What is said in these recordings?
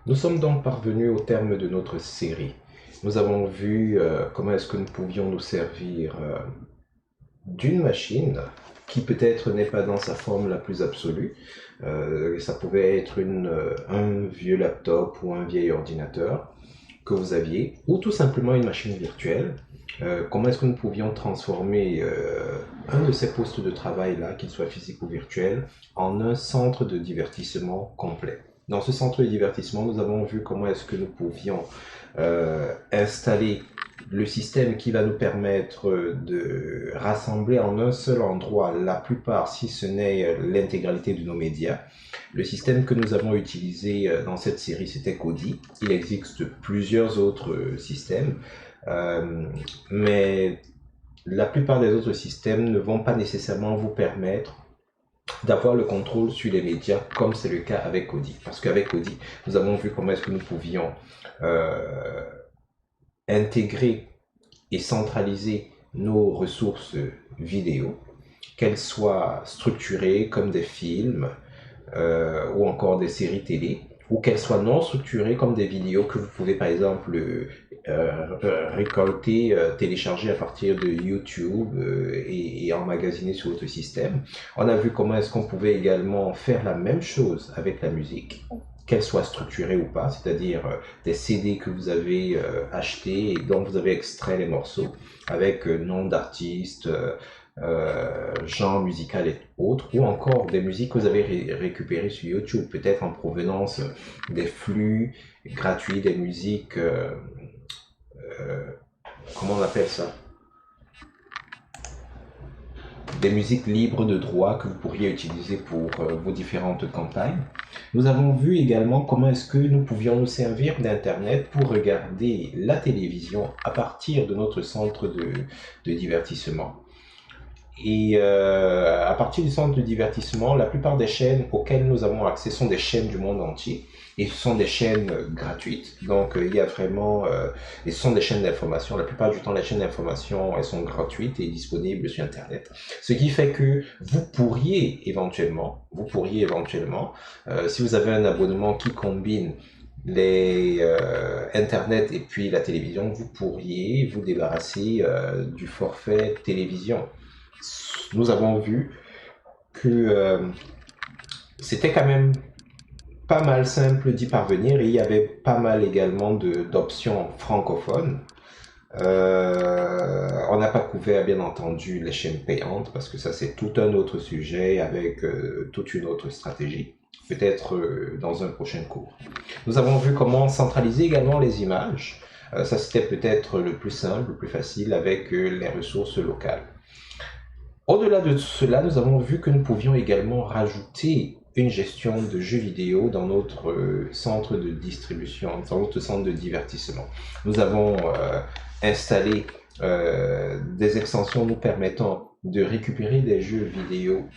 Nous sommes donc parvenus au terme de notre série. Nous avons vu comment est-ce que nous pouvions nous servir d'une machine qui peut-être n'est pas dans sa forme la plus absolue. Ça pouvait être un vieux laptop ou un vieil ordinateur que vous aviez, ou tout simplement une machine virtuelle. Comment est-ce que nous pouvions transformer un de ces postes de travail-là, qu'il soit physique ou virtuel, en un centre de divertissement complet. Dans ce centre de divertissement, nous avons vu comment est-ce que nous pouvions installer le système qui va nous permettre de rassembler en un seul endroit la plupart, si ce n'est l'intégralité de nos médias. Le système que nous avons utilisé dans cette série, c'était Kodi. Il existe plusieurs autres systèmes, mais la plupart des autres systèmes ne vont pas nécessairement vous permettre d'avoir le contrôle sur les médias comme c'est le cas avec Kodi. Parce qu'avec Kodi, nous avons vu comment est-ce que nous pouvions intégrer et centraliser nos ressources vidéo, qu'elles soient structurées comme des films ou encore des séries télé, ou qu'elles soient non structurées comme des vidéos que vous pouvez par exemple récolter, télécharger à partir de YouTube et emmagasiner sur votre système. On a vu comment est-ce qu'on pouvait également faire la même chose avec la musique, qu'elle soit structurée ou pas, c'est-à-dire des CD que vous avez achetés et dont vous avez extrait les morceaux avec nom d'artiste, genre musical et autres, ou encore des musiques que vous avez récupérées sur YouTube, peut-être en provenance des flux gratuits, des musiques, comment on appelle ça? Des musiques libres de droit que vous pourriez utiliser pour vos différentes campagnes. Nous avons vu également comment est-ce que nous pouvions nous servir d'Internet pour regarder la télévision à partir de notre centre de divertissement. Et à partir du centre de divertissement, la plupart des chaînes auxquelles nous avons accès sont des chaînes du monde entier. Et ce sont des chaînes gratuites. Donc il y a vraiment... et ce sont des chaînes d'information. La plupart du temps, les chaînes d'information, elles sont gratuites et disponibles sur Internet. Ce qui fait que vous pourriez éventuellement, si vous avez un abonnement qui combine les Internet et puis la télévision, vous pourriez vous débarrasser du forfait télévision. Nous avons vu que c'était quand même pas mal simple d'y parvenir et il y avait pas mal également d'options francophones. On n'a pas couvert bien entendu les chaînes payantes parce que ça c'est tout un autre sujet avec toute une autre stratégie, peut-être dans un prochain cours. Nous avons vu comment centraliser également les images. Ça c'était peut-être le plus simple, le plus facile avec les ressources locales. Au-delà de cela, nous avons vu que nous pouvions également rajouter une gestion de jeux vidéo dans notre centre de distribution, dans notre centre de divertissement. Nous avons installé des extensions nous permettant de récupérer des jeux vidéo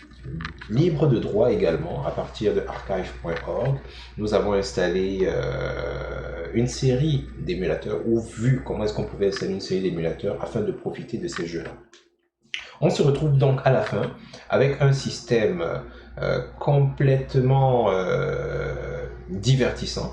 libres de droit également à partir de archive.org. Nous avons installé une série d'émulateurs ou vu comment est-ce qu'on pouvait installer une série d'émulateurs afin de profiter de ces jeux-là. On se retrouve donc à la fin avec un système complètement divertissant,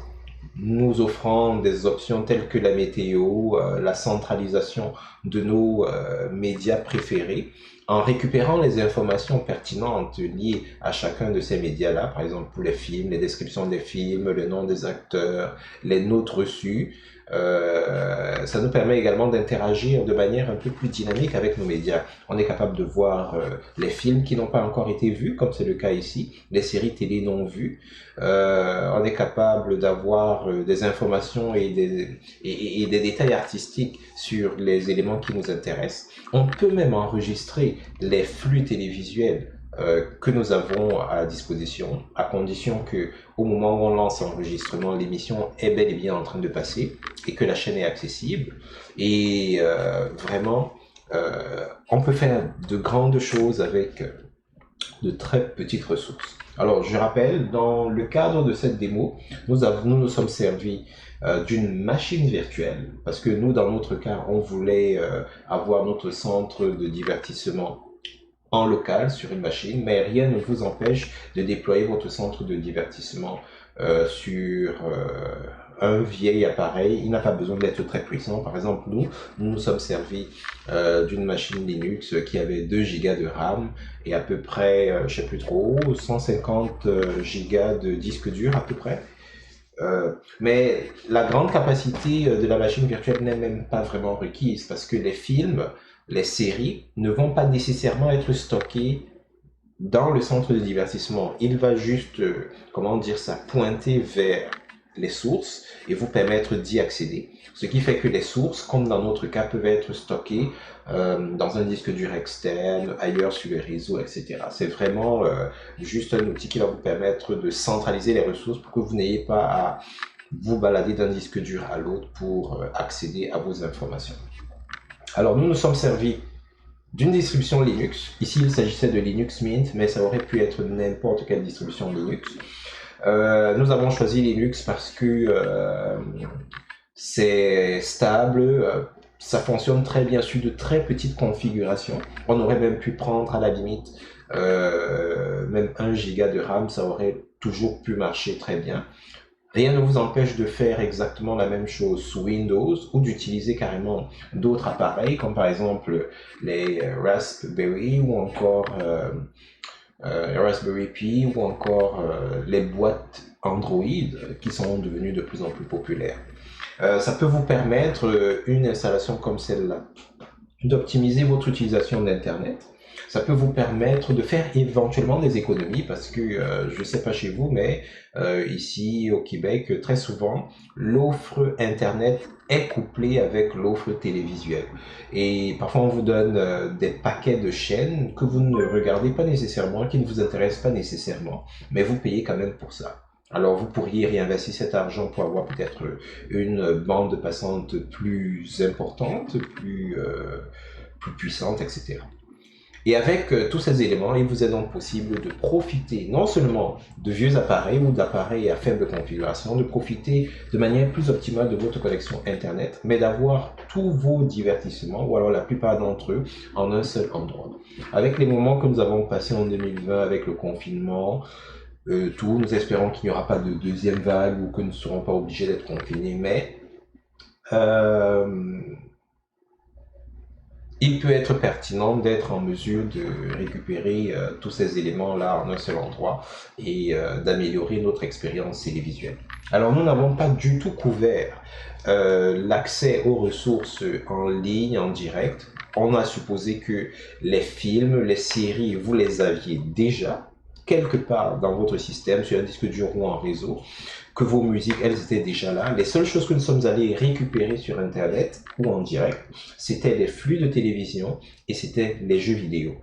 nous offrant des options telles que la météo, la centralisation de nos médias préférés, en récupérant les informations pertinentes liées à chacun de ces médias-là, par exemple pour les films, les descriptions des films, le nom des acteurs, les notes reçues. Ça nous permet également d'interagir de manière un peu plus dynamique avec nos médias. On est capable de voir les films qui n'ont pas encore été vus, comme c'est le cas ici, les séries télé non vues. On est capable d'avoir des informations et des détails artistiques sur les éléments qui nous intéressent. On peut même enregistrer les flux télévisuels que nous avons à disposition, à condition que au moment où on lance l'enregistrement, l'émission est bel et bien en train de passer et que la chaîne est accessible. Et vraiment, on peut faire de grandes choses avec de très petites ressources. Alors, je rappelle, dans le cadre de cette démo, nous nous sommes servis d'une machine virtuelle, parce que nous, dans notre cas, on voulait avoir notre centre de divertissement en local sur une machine, mais rien ne vous empêche de déployer votre centre de divertissement sur un vieil appareil. Il n'a pas besoin d'être très puissant. Par exemple, nous sommes servis d'une machine Linux qui avait 2 gigas de RAM et à peu près, je sais plus trop, 150 gigas de disque dur à peu près. Mais la grande capacité de la machine virtuelle n'est même pas vraiment requise parce que les films, les séries ne vont pas nécessairement être stockés dans le centre de divertissement. Il va juste, comment dire ça, pointer vers les sources et vous permettre d'y accéder. Ce qui fait que les sources, comme dans notre cas, peuvent être stockées dans un disque dur externe, ailleurs sur les réseaux, etc. C'est vraiment juste un outil qui va vous permettre de centraliser les ressources pour que vous n'ayez pas à vous balader d'un disque dur à l'autre pour accéder à vos informations. Alors nous nous sommes servis d'une distribution Linux. Ici, il s'agissait de Linux Mint, mais ça aurait pu être n'importe quelle distribution Linux. Nous avons choisi Linux parce que c'est stable, ça fonctionne très bien sur de très petites configurations. On aurait même pu prendre à la limite même 1 giga de RAM, ça aurait toujours pu marcher très bien. Rien ne vous empêche de faire exactement la même chose sous Windows ou d'utiliser carrément d'autres appareils comme par exemple les Raspberry ou encore Raspberry Pi ou encore les boîtes Android qui sont devenues de plus en plus populaires. Ça peut vous permettre, une installation comme celle-là, d'optimiser votre utilisation d'Internet. Ça peut vous permettre de faire éventuellement des économies parce que je ne sais pas chez vous, mais ici au Québec, très souvent, l'offre Internet est couplée avec l'offre télévisuelle. Et parfois, on vous donne des paquets de chaînes que vous ne regardez pas nécessairement, qui ne vous intéressent pas nécessairement, mais vous payez quand même pour ça. Alors, vous pourriez réinvestir cet argent pour avoir peut-être une bande passante plus importante, plus puissante, etc. Et avec tous ces éléments, il vous est donc possible de profiter non seulement de vieux appareils ou d'appareils à faible configuration, de profiter de manière plus optimale de votre connexion Internet, mais d'avoir tous vos divertissements, ou alors la plupart d'entre eux, en un seul endroit. Avec les moments que nous avons passés en 2020 avec le confinement, nous espérons qu'il n'y aura pas de deuxième vague ou que nous ne serons pas obligés d'être confinés, mais il peut être pertinent d'être en mesure de récupérer tous ces éléments-là en un seul endroit et d'améliorer notre expérience télévisuelle. Alors nous n'avons pas du tout couvert l'accès aux ressources en ligne, en direct. On a supposé que les films, les séries, vous les aviez déjà quelque part dans votre système, sur un disque dur ou en réseau, que vos musiques, elles étaient déjà là. Les seules choses que nous sommes allés récupérer sur Internet ou en direct, c'était les flux de télévision et c'était les jeux vidéo,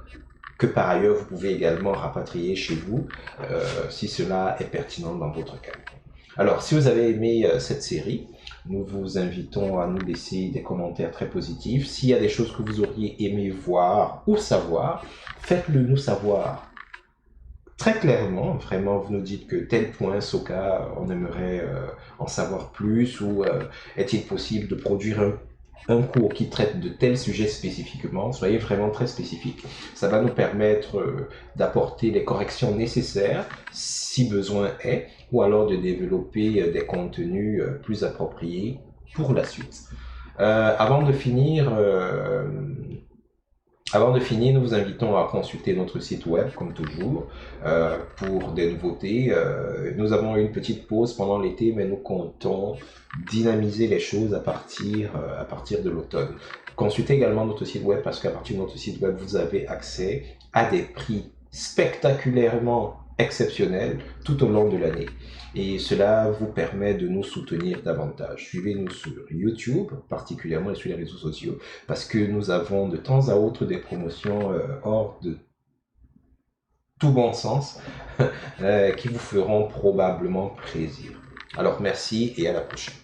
que par ailleurs vous pouvez également rapatrier chez vous si cela est pertinent dans votre cas. Alors, si vous avez aimé cette série, nous vous invitons à nous laisser des commentaires très positifs. S'il y a des choses que vous auriez aimé voir ou savoir, faites-le nous savoir. Très clairement, vraiment, vous nous dites que tel point, Soka, on aimerait en savoir plus, ou est-il possible de produire un cours qui traite de tel sujet spécifiquement. Soyez vraiment très spécifique. Ça va nous permettre d'apporter les corrections nécessaires, si besoin est, ou alors de développer des contenus plus appropriés pour la suite. Avant de finir, nous vous invitons à consulter notre site web, comme toujours, pour des nouveautés. Nous avons eu une petite pause pendant l'été, mais nous comptons dynamiser les choses à partir de l'automne. Consultez également notre site web parce qu'à partir de notre site web, vous avez accès à des prix spectaculairement exceptionnels tout au long de l'année. Et cela vous permet de nous soutenir davantage. Suivez-nous sur YouTube, particulièrement et sur les réseaux sociaux, parce que nous avons de temps à autre des promotions hors de tout bon sens qui vous feront probablement plaisir. Alors merci et à la prochaine.